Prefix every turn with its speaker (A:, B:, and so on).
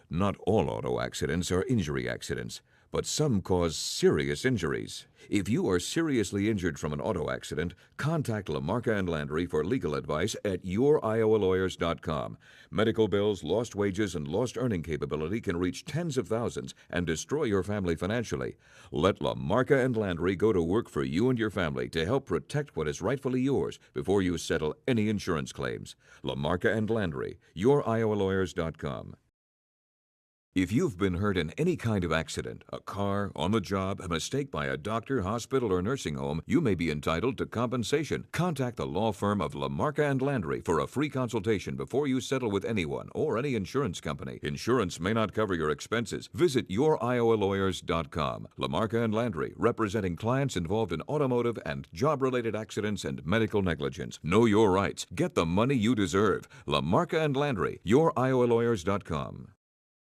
A: Not all auto accidents are injury accidents, but some cause serious injuries. If you are seriously injured from an auto accident, contact LaMarca and Landry for legal advice at youriowa.lawyers.com. Medical bills, lost wages, and lost earning capability can reach tens of thousands and destroy your family financially. Let LaMarca and Landry go to work for you and your family to help protect what is rightfully yours before you settle any insurance claims. LaMarca and Landry, youriowa.lawyers.com. If you've been hurt in any kind of accident, a car, on the job, a mistake by a doctor, hospital, or nursing home, you may be entitled to compensation. Contact the law firm of LaMarca and Landry for a free consultation before you settle with anyone or any insurance company. Insurance may not cover your expenses. Visit youriowa.lawyers.com. LaMarca and Landry, representing clients involved in automotive and job-related accidents and medical negligence. Know your rights. Get the money you deserve. LaMarca and Landry, youriowa.lawyers.com.